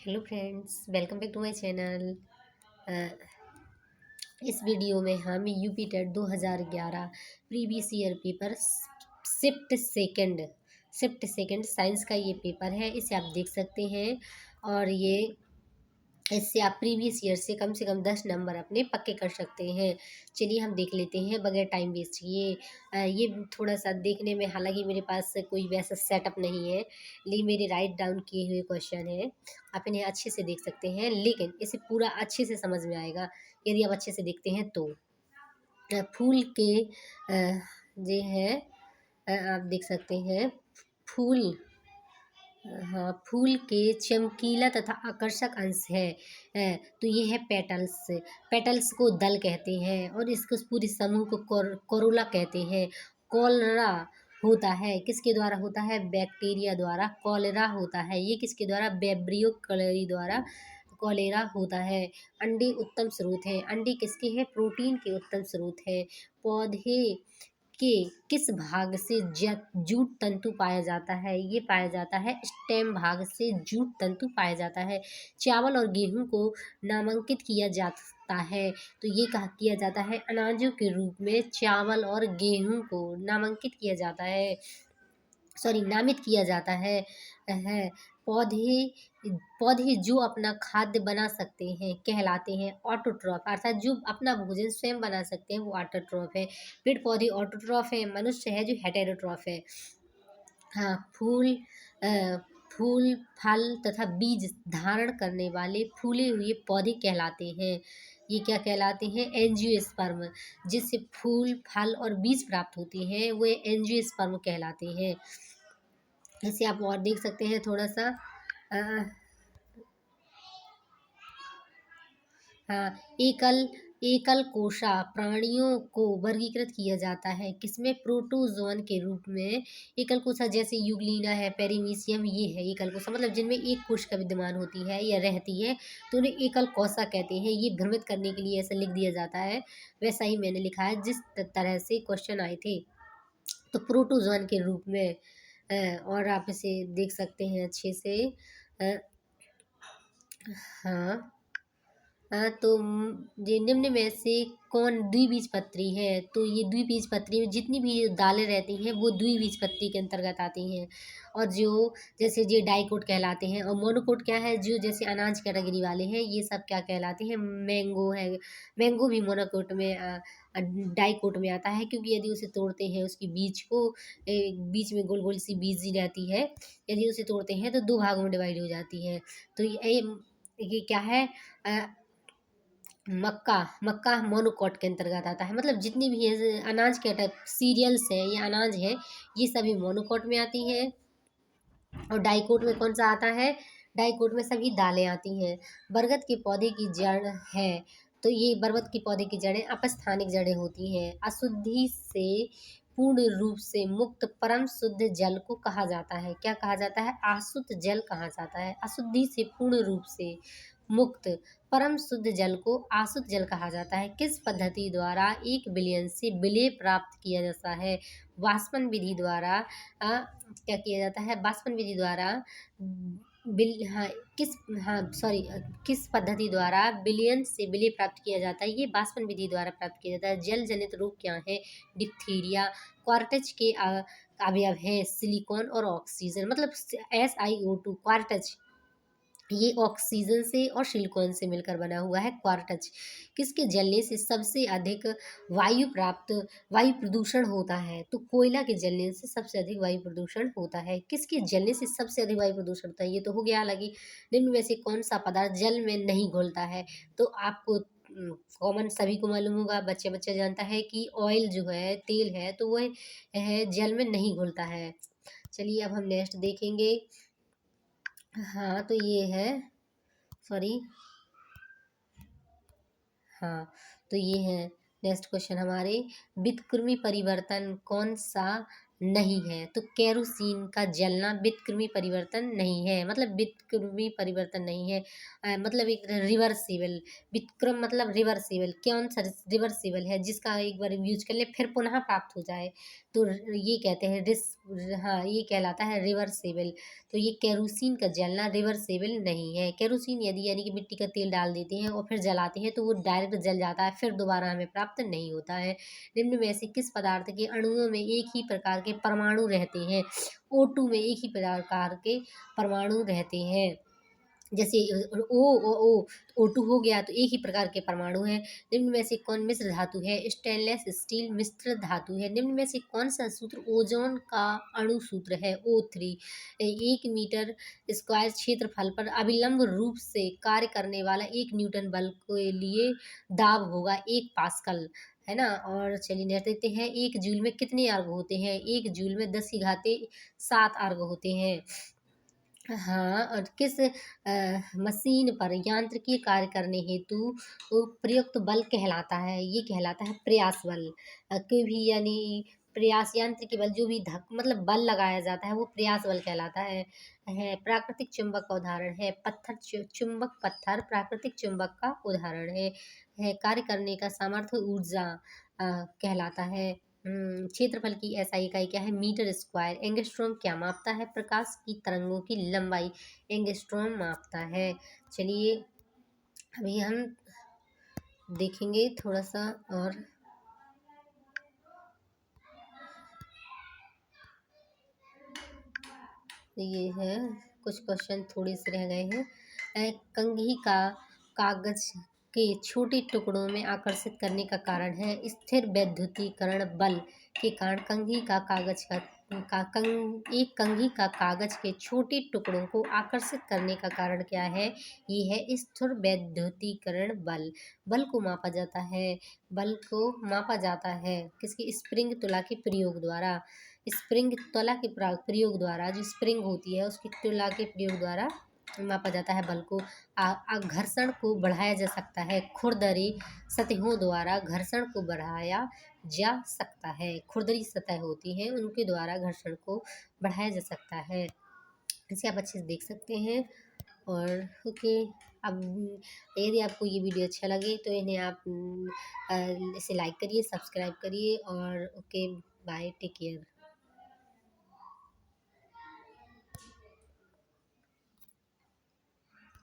Hello friends, welcome back to my channel. इस video में हम UP TET 2011 previous year paper shift second science का ये paper है। इसे आप देख सकते हैं और ये इससे आप प्रीवियस ईयर से कम 10 नंबर अपने पक्के कर सकते हैं। चलिए हम देख लेते हैं बगैर टाइम वेस्ट किए। ये थोड़ा सा देखने में, हालांकि मेरे पास कोई वैसा सेटअप नहीं है, लेकिन मेरे राइट डाउन किए हुए क्वेश्चन हैं। आप इन्हें अच्छे से देख सकते हैं, लेकिन इसे पूरा अच्छे से समझ में आएगा यदि आप अच्छे से देखते हैं तो। फूल के ये है, आप देख सकते हैं फूल। हाँ, फूल के चमकीला तथा आकर्षक अंश है। तो ये है पेटल्स। पेटल्स को दल कहते हैं और इसको पूरे समूह को कोरोला कहते हैं। कॉलरा होता है, किसके द्वारा होता है? बैक्टीरिया द्वारा कॉलेरा होता है। ये किसके द्वारा? बेब्रियो कलेरी द्वारा कॉलेरा होता है। अंडे उत्तम स्रोत हैं। अंडे किसके हैं? प्रोटीन के उत्तम स्रोत हैं। पौधे के किस भाग से जूट तंतु पाया जाता है? ये पाया जाता है स्टेम भाग से जूट तंतु पाया जाता है। चावल और गेहूं को नामांकित किया जाता है, तो ये कहा किया जाता है अनाजों के रूप में चावल और गेहूं को नामांकित किया जाता है, सॉरी नामित किया जाता है। पौधे पौधे जो अपना खाद्य बना सकते हैं कहलाते हैं ऑटोट्रॉफ, अर्थात जो अपना भोजन स्वयं बना सकते हैं वो ऑटोट्रॉफ है। पेड़ पौधे ऑटोट्रॉफ है, मनुष्य है जो हेटेरोट्रॉफ है। हाँ, फूल फल तथा बीज धारण करने वाले फूले हुए पौधे कहलाते हैं। ये क्या कहलाते हैं? एंजियोस्पर्म। जिससे फूल फल और बीज प्राप्त होते हैं वे एंजियोस्पर्म कहलाते हैं। ऐसे आप और देख सकते हैं थोड़ा सा। अ, हाँ, एकल एकल कोशा प्राणियों को वर्गीकृत किया जाता है किसमें? प्रोटोजोन के रूप में। एकल कोशा जैसे यूग्लिना है, पेरिमीशियम, ये है एकल कोशा, मतलब जिनमें एक कोशिका विद्यमान होती है या रहती है, तो उन्हें एकल कोशा कहते हैं। ये भ्रमित करने के लिए ऐसा लिख दिया जाता है, वैसा ही मैंने लिखा है जिस तरह से क्वेश्चन आए थे। तो प्रोटोजोन के रूप में। और आप इसे देख सकते हैं अच्छे से। अ, हाँ। तो ये निम्न में से कौन द्विबीजपत्री है? तो ये द्विबीजपत्री में जितनी भी दालें रहती हैं वो द्विबीजपत्री के अंतर्गत आती हैं। और जो जैसे ये डाइकोट कहलाते हैं, और मोनोकोट क्या है? जो जैसे अनाज कैटेगरी वाले हैं ये सब क्या कहलाते हैं? मैंगो है। मैंगो भी मोनोकोट में डाइकोट में आता है, क्योंकि यदि उसे तोड़ते हैं उसकी बीज को, बीच में गोल गोल सी बीज रहती है, यदि उसे तोड़ते हैं तो दो भागों में डिवाइड हो जाती है। तो ये क्या है? मक्का मक्का मोनोकोट के अंतर्गत आता है, मतलब जितनी भी है अनाज के टाइप सीरियल्स हैं या अनाज है, ये सभी मोनोकोट में आती हैं। और डाइकोट में कौन सा आता है? डाइकोट में सभी दालें आती हैं। बरगद के पौधे की जड़ है, तो ये बरगद के पौधे की जड़ें अपस्थानिक जड़ें होती हैं। अशुद्धि से पूर्ण रूप से मुक्त परम शुद्ध जल को कहा जाता है। क्या कहा जाता है? अशुद्ध जल कहा जाता है। अशुद्धि से पूर्ण रूप से मुक्त परम शुद्ध जल को आशुद्ध जल कहा जाता है। किस पद्धति द्वारा 1 बिलियन से विलेय प्राप्त किया जाता है? वाष्पन विधि द्वारा। क्या किया जाता है? वाष्पन विधि द्वारा। बिल हाँ किस हाँ सॉरी किस पद्धति द्वारा विलयन से विलेय प्राप्त किया जाता है? ये वाष्पन विधि द्वारा प्राप्त किया जाता है। जल जनित रोग क्या है? डिप्थीरिया। क्वार्टज के अवयव हैं सिलिकॉन और ऑक्सीजन, मतलब SiO2 क्वार्टज, ये ऑक्सीजन से और सिलिकॉन से मिलकर बना हुआ है क्वार्टज। किसके जलने से सबसे अधिक वायु प्रदूषण होता है? तो कोयला के जलने से सबसे अधिक वायु प्रदूषण होता है। किसके जलने से सबसे अधिक वायु प्रदूषण होता है? ये तो हो गया अलग ही। निम्न में से कौन सा पदार्थ जल में नहीं घुलता है? तो आपको कॉमन सभी को मालूम होगा, बच्चे बच्चे जानता है कि ऑयल जो है, तेल है, तो वह है जल में नहीं घुलता है। चलिए अब हम नेक्स्ट देखेंगे। हाँ, तो ये है, सॉरी, हाँ, तो ये है नेक्स्ट क्वेश्चन हमारे। वित्तकृमि परिवर्तन कौन सा नहीं है। तो केरोसिन का जलना विकृमि परिवर्तन नहीं है, मतलब विकृमि परिवर्तन नहीं है। मतलब एक रिवर्सिबल, विक्रम मतलब रिवर्सिबल, कौन सा रिवर्सिबल है जिसका एक बार यूज कर ले फिर पुनः प्राप्त हो जाए, तो ये कहते हैं हाँ, ये कहलाता है रिवर्सिबल। तो ये केरोसिन का जलना रिवर्सिबल नहीं है। केरोसिन यदि यानी कि मिट्टी का तेल डाल देते हैं और फिर जलाते हैं तो वो डायरेक्ट जल जाता है, फिर दोबारा हमें प्राप्त नहीं होता है। निम्न में से किस पदार्थ के अणुओं में एक ही प्रकार के परमाणु रहते हैं? O2 में एक ही प्रकार के परमाणु रहते हैं। जैसे O2 हो गया तो एक ही प्रकार के परमाणु हैं। निम्न में से कौन मिश्र धातु है? स्टेनलेस स्टील मिश्र धातु है। निम्न में से कौन सा सूत्र ओजोन का अणु सूत्र है? O3। 1 मीटर स्क्वायर क्षेत्रफल पर अभिलंब रूप से कार्य करने वाला 1 न्यूटन बल के लिए दाब होगा 1 पास्कल, है ना। और चलिए नेक्स्ट देखते हैं, 1 जूल में कितने अर्घ होते हैं? 1 जूल में 10 की घाते 7 अर्घ होते हैं। हाँ, और किस मशीन पर यांत्रिकीय कार्य करने हेतु वो प्रयुक्त बल कहलाता है? ये कहलाता है प्रयास बल। कोई भी यानी प्रयास यांत्रिकी बल जो भी धक मतलब बल लगाया जाता है वो प्रयास बल कहलाता है। प्राकृतिक चुंबक का उदाहरण है पत्थर, चुंबक पत्थर प्राकृतिक चुंबक का उदाहरण है। कार्य करने का सामर्थ्य ऊर्जा कहलाता है। क्षेत्रफल की SI इकाई क्या है? Metre square. एंगस्ट्रॉम क्या मापता है? प्रकाश की तरंगों की लंबाई एंगस्ट्रॉम मापता है। चलिए अभी हम देखेंगे थोड़ा सा, और ये है कुछ क्वेश्चन थोड़े से रह गए हैं। कंघी का कागज के छोटे टुकड़ों में आकर्षित करने का कारण है स्थिर वैद्युतीकरण बल के कारण कंघी का कागज एक कंघी का कागज के छोटे टुकड़ों को आकर्षित करने का कारण क्या है? ये है स्थिर वैद्युतीकरण बल। बल को मापा जाता है, बल को मापा जाता है किसकी? स्प्रिंग तुला के प्रयोग द्वारा। स्प्रिंग तुला के प्रयोग द्वारा, जो स्प्रिंग होती है उसकी तुला के प्रयोग द्वारा मापा जाता है बल को। घर्षण को बढ़ाया जा सकता है खुरदरी सतहों द्वारा, घर्षण को बढ़ाया जा सकता है। खुरदरी सतह होती हैं उनके द्वारा घर्षण को बढ़ाया जा सकता है। इसे आप अच्छे से देख सकते हैं। और ओके, अब यदि आपको ये वीडियो अच्छा लगे तो इन्हें आप इसे लाइक करिए, सब्सक्राइब करिए, और ओके बाय, टेक केयर।